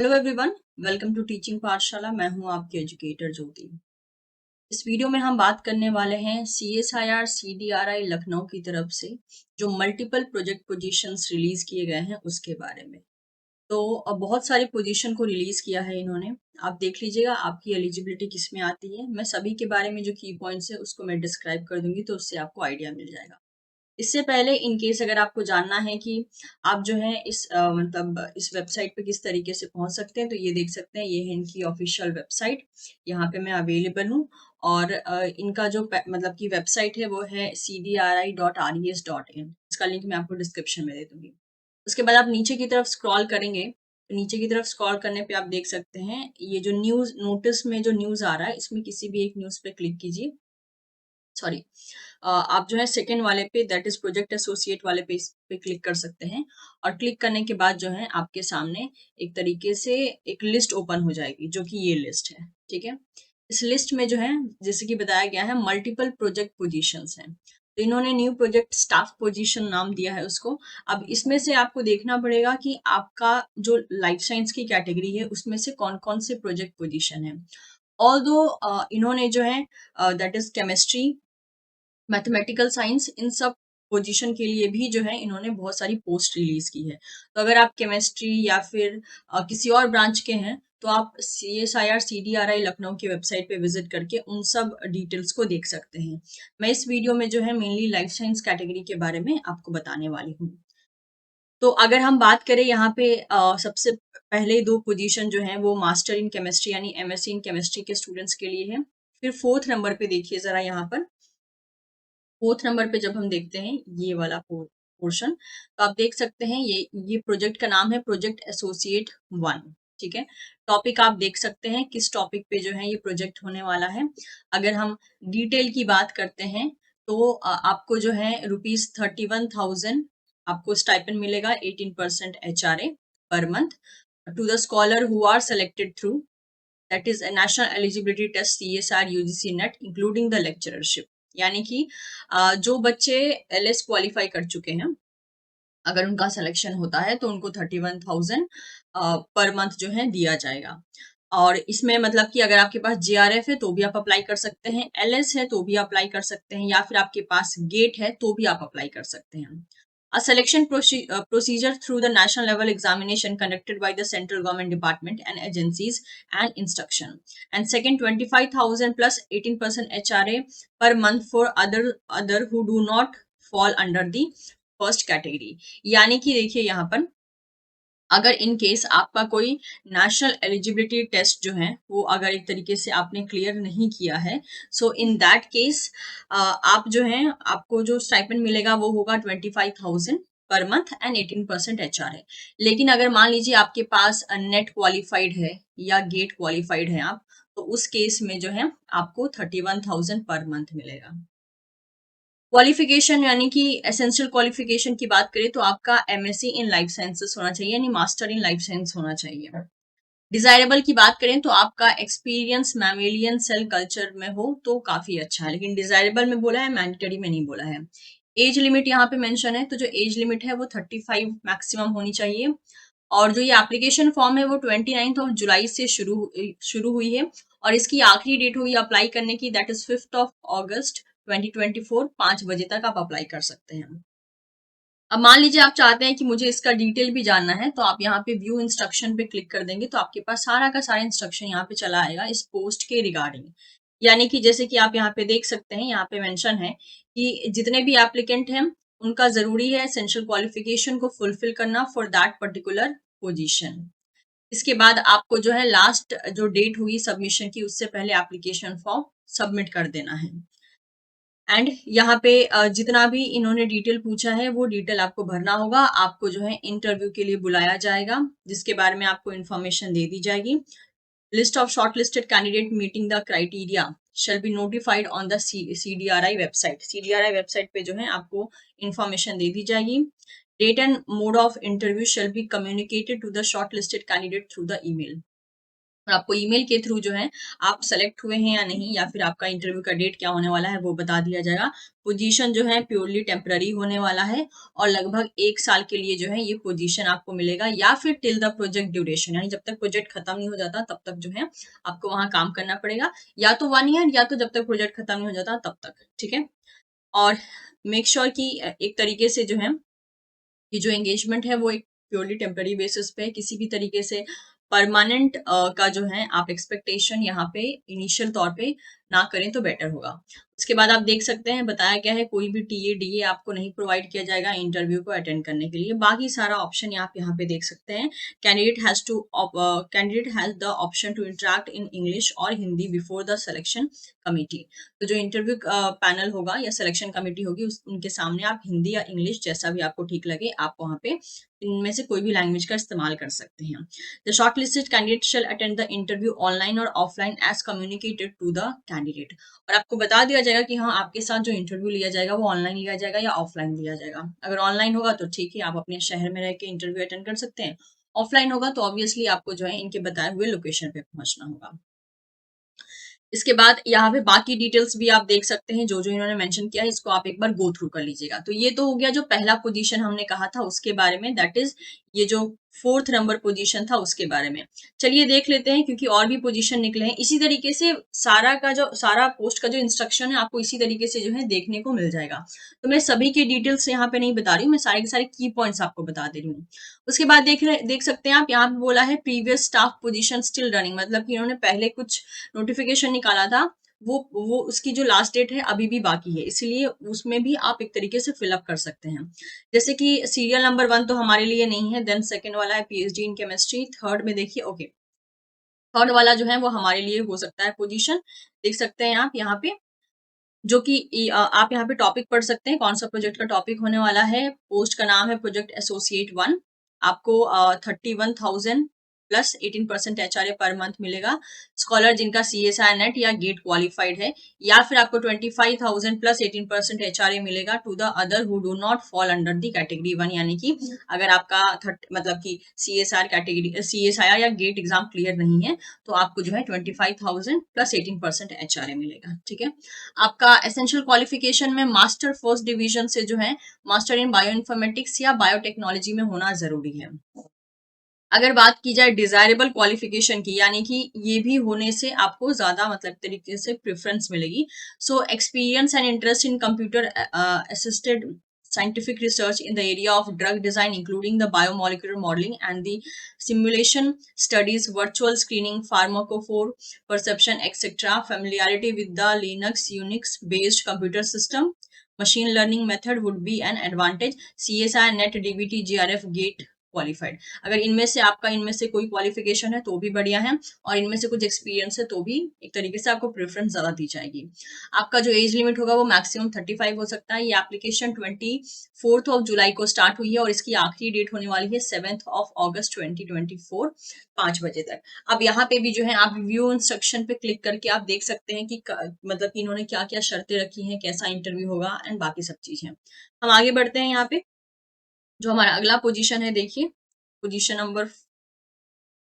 Hello everyone, welcome to teaching Pathshala. मैं हूं आपकी एजुकेटर ज्योति। इस वीडियो में हम बात करने वाले हैं CSIR CDRI लखनऊ की तरफ से जो मल्टीपल प्रोजेक्ट पोजीशंस रिलीज किए गए हैं उसके बारे में। तो अब बहुत सारी पोजीशन को रिलीज किया है इन्होंने। आप देख लीजिएगा आपकी एलिजिबिलिटी किस में आती है। मैं सभी के बारे में जो की पॉइंट्स है उसको मैं डिस्क्राइब कर दूंगी, तो उससे आपको आइडिया मिल जाएगा। इससे पहले इन केस अगर आपको जानना है कि आप जो है इस मतलब इस वेबसाइट पे किस तरीके से पहुंच सकते हैं, तो ये देख सकते हैं, ये है इनकी ऑफिशियल वेबसाइट। यहाँ पे मैं अवेलेबल हूँ। और इनका जो मतलब की वेबसाइट है वो है cdri.res.in। इसका लिंक मैं आपको डिस्क्रिप्शन में दे दूंगी। उसके बाद आप नीचे की तरफ स्क्रॉल करेंगे, तो नीचे की तरफ स्क्रॉल करने पे आप देख सकते हैं ये जो न्यूज नोटिस में जो न्यूज आ रहा है, इसमें किसी भी एक न्यूज पे क्लिक कीजिए। सॉरी, आप जो है सेकेंड वाले पे, दैट इज प्रोजेक्ट एसोसिएट वाले पे, इस पे क्लिक कर सकते हैं। और क्लिक करने के बाद जो है आपके सामने एक तरीके से एक लिस्ट ओपन हो जाएगी, जो कि ये लिस्ट है। ठीक है, इस लिस्ट में जो है जैसे कि बताया गया है मल्टीपल प्रोजेक्ट पोजीशंस हैं। तो इन्होंने न्यू प्रोजेक्ट स्टाफ पोजीशन नाम दिया है उसको। अब इसमें से आपको देखना पड़ेगा कि आपका जो लाइफ साइंस की कैटेगरी है उसमें से कौन कौन से प्रोजेक्ट पोजीशन है। ऑल्दो इन्होंने जो है that is chemistry, mathematical science, इन सब पोजीशन के लिए भी जो है इन्होंने बहुत सारी पोस्ट रिलीज की है। तो अगर आप केमिस्ट्री या फिर किसी और ब्रांच के हैं, तो आप CSIR CDRI लखनऊ की वेबसाइट पे विजिट करके उन सब डिटेल्स को देख सकते हैं। मैं इस वीडियो में जो है मेनली लाइफ साइंस कैटेगरी के बारे में आपको बताने वाली हूँ। तो अगर हम बात करें यहाँ पे सबसे पहले दो पोजीशन जो है वो मास्टर इन केमिस्ट्री यानी MSc इन केमिस्ट्री के स्टूडेंट्स के लिए है। फिर फोर्थ नंबर पे देखिए जरा, यहाँ पर फोर्थ नंबर पे जब हम देखते हैं ये वाला पोर्शन, तो आप देख सकते हैं ये प्रोजेक्ट का नाम है प्रोजेक्ट एसोसिएट 1। ठीक है, टॉपिक आप देख सकते हैं किस टॉपिक पे जो है ये प्रोजेक्ट होने वाला है। अगर हम डिटेल की बात करते हैं तो आपको जो है ₹31,000 आपको स्टाइपेंड मिलेगा, 18% HRA per month to the scholar who are selected through that is a national eligibility test CSR UGC NET including the lectureship. यानी कि जो बच्चे LS क्वालिफाई कर चुके हैं, अगर उनका सिलेक्शन होता है तो उनको 31,000 पर मंथ जो है दिया जाएगा। और इसमें मतलब कि अगर आपके पास JRF है तो भी आप अप्लाई कर सकते हैं, LS है तो भी अप्लाई कर सकते हैं, या फिर आपके पास गेट है तो भी आप अप्लाई कर सकते हैं। A selection procedure through the national level examination conducted by the central government department and agencies and instruction. And second, 25,000 plus 18% HRA per month for other who do not fall under the first category. यानी कि देखिए यहाँ पर अगर in case आपका कोई national eligibility test जो है वो अगर एक तरीके से आपने क्लियर नहीं किया है, सो इन दैट केस आप जो है आपको जो स्टाइपेंड मिलेगा वो होगा 25,000 पर मंथ एंड 18% HRA। लेकिन अगर मान लीजिए आपके पास नेट क्वालिफाइड है या गेट क्वालिफाइड है आप, तो उस केस में जो है आपको 31,000 पर मंथ मिलेगा। क्वालिफिकेशन यानी कि एसेंशियल क्वालिफिकेशन की बात करें तो आपका MSc इन लाइफ साइंसेस होना चाहिए, यानी मास्टर इन लाइफ साइंस होना चाहिए। डिजायरेबल की बात करें तो आपका एक्सपीरियंस मैमेलियन सेल कल्चर में हो तो काफी अच्छा है, लेकिन डिजायरेबल में बोला है, मैंडेटरी में नहीं बोला है। एज लिमिट यहाँ पे मेंशन है, तो जो एज लिमिट है वो 35 मैक्सिमम होनी चाहिए। और जो ये एप्लीकेशन फॉर्म है वो 29 जुलाई से शुरू हुई है, और इसकी आखिरी डेट हुई अप्लाई करने की, दैट इज 5 अगस्त 2024, 5 बजे तक आप अप्लाई कर सकते हैं। अब मान लीजिए आप चाहते हैं कि मुझे इसका डिटेल भी जानना है, तो आप यहाँ पे व्यू इंस्ट्रक्शन पे क्लिक कर देंगे तो आपके पास सारा का सारा इंस्ट्रक्शन यहाँ पे चला आएगा इस पोस्ट के रिगार्डिंग। यानी कि जैसे कि आप यहाँ पे देख सकते हैं, यहाँ पे मेंशन है कि जितने भी एप्लीकेंट हैं उनका जरूरी है एसेंशियल क्वालिफिकेशन को फुलफिल करना फॉर दैट पर्टिकुलर पोजीशन। इसके बाद आपको जो है लास्ट जो डेट हुई सबमिशन की उससे पहले एप्लीकेशन फॉर्म सबमिट कर देना है। एंड यहाँ पे जितना भी इन्होंने डिटेल पूछा है वो डिटेल आपको भरना होगा। आपको जो है इंटरव्यू के लिए बुलाया जाएगा, जिसके बारे में आपको इन्फॉर्मेशन दे दी जाएगी। List of shortlisted candidate meeting the criteria shall be notified on the CDRI website. CDRI website पे जो है आपको इन्फॉर्मेशन दे दी जाएगी। Date and mode of interview shall be communicated to the shortlisted candidate through the email. और आपको email के थ्रू जो है आप सेलेक्ट हुए हैं या नहीं, या फिर आपका इंटरव्यू का डेट क्या होने वाला है वो बता दिया जाएगा। पोजीशन जो है प्योरली टेम्पररी होने वाला है और लगभग 1 साल के लिए जो है ये पोजीशन आपको मिलेगा, या फिर टिल द प्रोजेक्ट ड्यूरेशन, यानी जब तक प्रोजेक्ट खत्म नहीं हो जाता तब तक जो है आपको वहां काम करना पड़ेगा, या तो 1 ईयर या तो जब तक प्रोजेक्ट खत्म नहीं हो जाता तब तक। ठीक है। और मेक श्योर कि एक तरीके से जो है कि जो एंगेजमेंट है वो एक प्योरली टेम्पररी बेसिस पे, किसी भी तरीके से परमानेंट का जो है आप एक्सपेक्टेशन यहाँ पे इनिशियल तौर पे ना करें तो बेटर होगा। उसके बाद आप देख सकते हैं बताया गया है कोई भी टीए डीए आपको नहीं प्रोवाइड किया जाएगा इंटरव्यू को अटेंड करने के लिए। बाकी सारा ऑप्शन आप यहाँ पे देख सकते हैं। Candidate has the option to interact in English और Hindi before the selection committee. तो जो इंटरव्यू पैनल होगा या सिलेक्शन कमेटी होगी उनके सामने आप हिंदी या इंग्लिश जैसा भी आपको ठीक लगे आप वहाँ पे इनमें से कोई भी लैंग्वेज का इस्तेमाल कर सकते हैं। The shortlisted candidate shall attend the interview online और offline as communicated to the candidate. और आपको बता दिया जाएगा कि हाँ आपके साथ जो इंटरव्यू लिया जाएगा वो ऑनलाइन लिया जाएगा या ऑफलाइन लिया जाएगा। अगर ऑनलाइन होगा तो ठीक है, आप अपने शहर में रह के इंटरव्यू अटेंड कर सकते हैं। ऑफलाइन होगा तो ऑब्वियसली आपको जो है इनके बताए हुए लोकेशन पे पहुंचना होगा। इसके बाद यहाँ पे बाकी डिटेल्स भी आप देख सकते हैं, जो जो इन्होंने मेंशन किया है इसको आप एक बार गो थ्रू कर लीजिएगा। तो ये तो हो गया जो पहला पोजीशन हमने कहा था उसके बारे में, दैट इज ये जो 4th नंबर पोजीशन था उसके बारे में। चलिए देख लेते हैं, क्योंकि और भी पोजीशन निकले हैं इसी तरीके से। सारा पोस्ट का जो इंस्ट्रक्शन है आपको इसी तरीके से जो है देखने को मिल जाएगा। तो मैं सभी के डिटेल्स यहाँ पे नहीं बता रही हूँ, मैं सारे के सारे की पॉइंट्स आपको बता दे रही हूँ। उसके बाद देख सकते हैं आप यहाँ पे बोला है previous staff position still running, मतलब कि इन्होंने पहले कुछ नोटिफिकेशन निकाला था, वो उसकी जो लास्ट डेट है अभी भी बाकी है, इसलिए उसमें भी आप एक तरीके से फिलअप कर सकते हैं। जैसे कि सीरियल नंबर 1 तो हमारे लिए नहीं है, देन सेकंड वाला है पीएचडी इन केमिस्ट्री, थर्ड में देखिए ओके थर्ड वाला जो है वो हमारे लिए हो सकता है पोजीशन। देख सकते हैं आप यहाँ पे जो कि आप यहाँ पे टॉपिक पढ़ सकते हैं कौन सा प्रोजेक्ट का टॉपिक होने वाला है। पोस्ट का नाम है प्रोजेक्ट एसोसिएट 1। आपको 31,000 प्लस 18% एचआरए पर मंथ मिलेगा। स्कॉलर जिनका सीएसआई नेट या गेट क्वालिफाइड है, या फिर आपको 25,000 प्लस 18% एचआरए मिलेगा to the other who do not fall under the category 1, यानी कि अगर आपका मतलब कि सीएसआर कैटेगरी सीएसआई या गेट एग्जाम क्लियर नहीं है तो आपको जो है 25,000 प्लस 18% एचआरए मिलेगा। ठीक है। आपका एसेंशियल क्वालिफिकेशन में मास्टर फर्स्ट डिवीजन से जो है मास्टर इन बायो इन्फॉर्मेटिक्स या बायोटेक्नोलॉजी में होना जरूरी है। अगर बात की जाए डिजायरेबल क्वालिफिकेशन की, यानी कि ये भी होने से आपको ज्यादा मतलब तरीके से प्रेफरेंस मिलेगी। So experience and interest in computer assisted scientific research in the area of drug design, including the biomolecular modeling and the simulation studies, virtual screening, pharmacophore perception, etc. Familiarity with the Linux, Unix based computer system, machine learning method would be an advantage. CSI, NET, DBT, GRF, GATE qualified. अगर इनमें से आपका इनमें से कोई qualification है तो भी बढ़िया है, और इनमें से कुछ एक्सपीरियंस है तो भी एक तरीके से आपको प्रेफरेंस ज्यादा दी जाएगी। आपका जो एज लिमिट होगा वो मैक्सिमम 35 हो सकता है। ये एप्लीकेशन 24 जुलाई को स्टार्ट हुई है और इसकी आखिरी डेट होने वाली है 7 अगस्त 2024 5 बजे तक। अब यहाँ पे भी जो है आप व्यू इंस्ट्रक्शन पे क्लिक करके आप देख सकते हैं कि मतलब कि इन्होंने क्या क्या शर्तें रखी हैं, कैसा इंटरव्यू होगा एंड बाकी सब चीजें। हम आगे बढ़ते हैं। यहाँ पे जो हमारा अगला पोजीशन है देखिए पोजीशन नंबर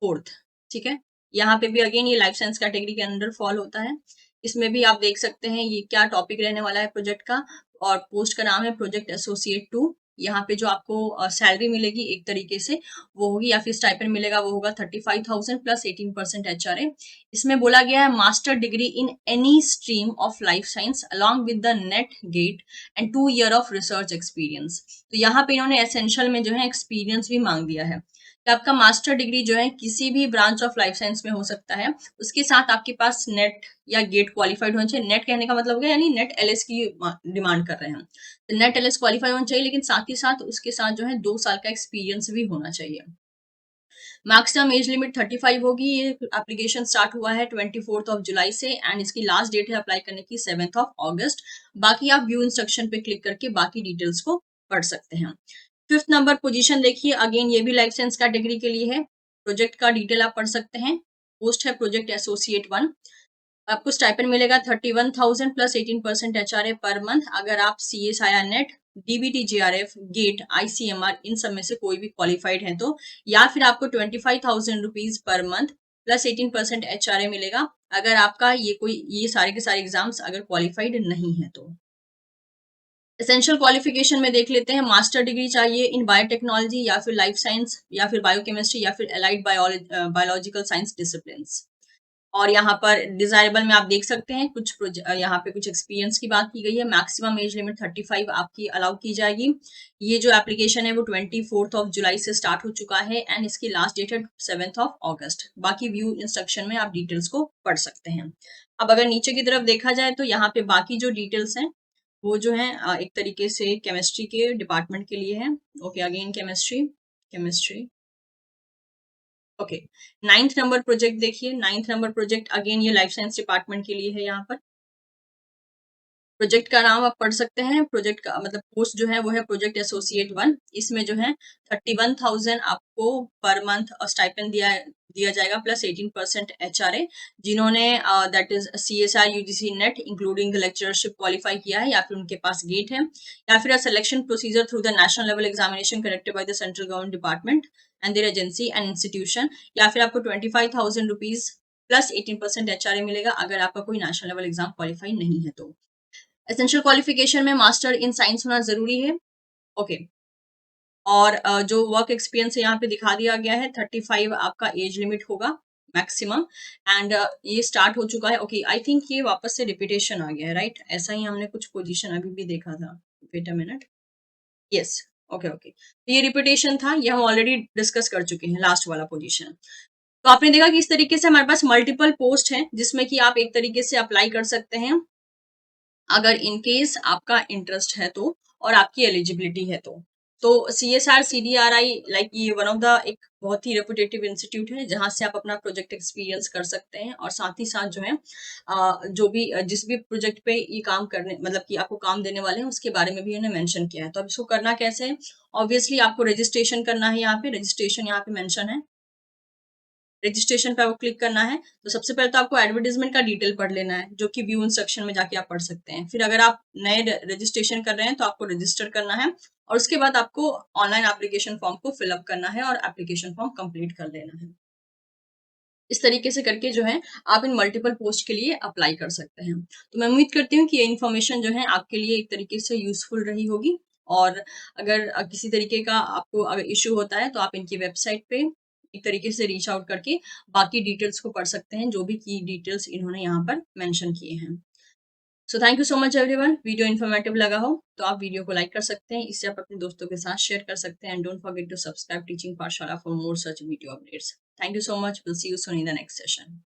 4th। ठीक है। यहाँ पे भी अगेन ये लाइफ साइंस कैटेगरी के अंडर फॉल होता है। इसमें भी आप देख सकते हैं ये क्या टॉपिक रहने वाला है प्रोजेक्ट का, और पोस्ट का नाम है प्रोजेक्ट एसोसिएट 2। यहाँ पे जो आपको सैलरी मिलेगी एक तरीके से वो होगी, या फिर स्टाइपेंड मिलेगा वो होगा 35,000 प्लस 18% एचआरए। इसमें बोला गया है master degree in any stream of life science along with the NET GATE and 2 year of research experience. तो यहाँ पे इन्होंने एसेंशियल में जो है एक्सपीरियंस भी मांग दिया है कि आपका मास्टर डिग्री जो है किसी भी ब्रांच ऑफ लाइफ साइंस में हो सकता है, उसके साथ आपके पास नेट या गेट क्वालिफाइड होना चाहिए। नेट कहने का मतलब हो गया यानी नेट एलएस की डिमांड कर रहे हैं, तो नेट एलएस क्वालिफाई होना चाहिए, लेकिन साथ ही साथ उसके साथ जो है 2 साल का एक्सपीरियंस भी होना चाहिए। मैक्सिमम एज लिमिट 35 होगी। ये एप्लीकेशन स्टार्ट हुआ है 24 जुलाई से एंड इसकी लास्ट डेट है अप्लाई करने की 7 अगस्त। बाकी आप व्यू इंस्ट्रक्शन पे क्लिक करके बाकी डिटेल्स को पढ़ सकते हैं। 5th नंबर पोजीशन देखिए, अगेन ये भी लाइफ साइंस कैटेगरी के लिए है। प्रोजेक्ट का डिटेल आप पढ़ सकते हैं। पोस्ट है प्रोजेक्ट एसोसिएट 1। आपको स्टाइपेंड मिलेगा 31,000 प्लस 18% एचआरए पर मंथ। अगर आप CSIR NET, DBT, JRF, GATE, ICMR इन सब में से कोई भी क्वालिफाइड है तो, या फिर आपको 25,000 rupees per month plus 18% HRA मिलेगा अगर आपका ये सारे के सारे एग्जाम्स अगर क्वालिफाइड नहीं है तो। एसेंशियल क्वालिफिकेशन में देख लेते हैं, मास्टर डिग्री चाहिए इन बायोटेक्नोलॉजी या फिर लाइफ साइंस या फिर बायोकेमिस्ट्री या फिर एलाइड बायोलॉजिकल साइंस डिसिप्लिन्स। और यहाँ पर डिजायरेबल में आप देख सकते हैं यहाँ पे कुछ एक्सपीरियंस की बात की गई है। मैक्सिमम एज लिमिट 35 आपकी अलाउ की जाएगी। ये जो एप्लीकेशन है वो 24 जुलाई से स्टार्ट हो चुका है एंड इसकी लास्ट डेट है 7 अगस्त। बाकी व्यू इंस्ट्रक्शन में आप डिटेल्स को पढ़ सकते हैं। अब अगर नीचे की तरफ देखा जाए तो यहाँ पे बाकी जो डिटेल्स हैं वो जो है एक तरीके से केमिस्ट्री के डिपार्टमेंट के लिए है। Okay, again chemistry chemistry okay. 9th number project देखिए, 9th नंबर प्रोजेक्ट अगेन ये लाइफ साइंस डिपार्टमेंट के लिए है। यहाँ पर प्रोजेक्ट का नाम आप पढ़ सकते हैं। प्रोजेक्ट का मतलब पोस्ट जो है वो है प्रोजेक्ट एसोसिएट 1। इसमें जो है 31,000 आपको पर मंथ स्टाइपेंड दिया जाएगा प्लस 18% HRA। जिन्होंने that is CSR UGC NET including the lectureship qualify किया है या फिर उनके पास गेट है या फिर selection procedure through the national level examination conducted by the central government department and their agency and institution, या फिर आपको 25,000 रुपीज प्लस 18% HRA मिलेगा अगर आपका कोई नेशनल लेवल एग्जाम क्वालिफाई नहीं है तो। एसेंशियल क्वालिफिकेशन में मास्टर इन साइंस होना जरूरी है। ओके, और जो वर्क एक्सपीरियंस यहाँ पे दिखा दिया गया है 35 आपका एज लिमिट होगा मैक्सिमम एंड ये स्टार्ट हो चुका है। ओके, आई थिंक ये वापस से रिपीटेशन आ गया है, राइट? ऐसा ही हमने कुछ पोजीशन अभी भी देखा था। Wait a minute, yes, okay okay, तो ये रिपीटेशन था, ये हम ऑलरेडी डिस्कस कर चुके हैं लास्ट वाला पोजीशन। तो आपने देखा कि इस तरीके से हमारे पास मल्टीपल पोस्ट हैं जिसमें कि आप एक तरीके से अप्लाई कर सकते हैं अगर इन केस आपका इंटरेस्ट है तो और आपकी एलिजिबिलिटी है तो CSR CDRI लाइक ये वन ऑफ द एक बहुत ही रेपुटेटिव इंस्टीट्यूट है जहां से आप अपना प्रोजेक्ट एक्सपीरियंस कर सकते हैं और साथ ही साथ जो है जो भी जिस भी प्रोजेक्ट पे ये काम करने मतलब कि आपको काम देने वाले हैं उसके बारे में भी उन्होंने मेंशन किया है। तो अब इसको करना कैसे है, ऑब्वियसली आपको रजिस्ट्रेशन करना है। यहाँ पे रजिस्ट्रेशन यहाँ पे मेंशन है, रजिस्ट्रेशन पे आपको क्लिक करना है। तो सबसे पहले तो आपको एडवर्टीजमेंट का डिटेल पढ़ लेना है जो कि व्यू इंस्ट्रक्शन में जाके आप पढ़ सकते हैं। फिर अगर आप नए रजिस्ट्रेशन कर रहे हैं तो आपको रजिस्टर करना है और उसके बाद आपको ऑनलाइन एप्लीकेशन फॉर्म को फिलअप करना है और एप्लीकेशन फॉर्म कंप्लीट कर लेना है। इस तरीके से करके जो है आप इन मल्टीपल पोस्ट के लिए अप्लाई कर सकते हैं। तो मैं उम्मीद करती हूँ कि ये इन्फॉर्मेशन जो है आपके लिए एक तरीके से यूजफुल रही होगी। और अगर किसी तरीके का आपको अगर इश्यू होता है तो आप इनकी वेबसाइट पे एक तरीके से रीच आउट करके बाकी डिटेल्स को पढ़ सकते हैं जो भी की डिटेल्स इन्होंने यहाँ पर मेंशन किए हैं। So thank you so much everyone. Video informative लगा हो तो आप वीडियो को लाइक कर सकते हैं, इससे आप अपने दोस्तों के साथ शेयर कर सकते हैं and don't forget to subscribe teaching Pathshala for more such video updates. Thank you so much, will see you soon in the next session.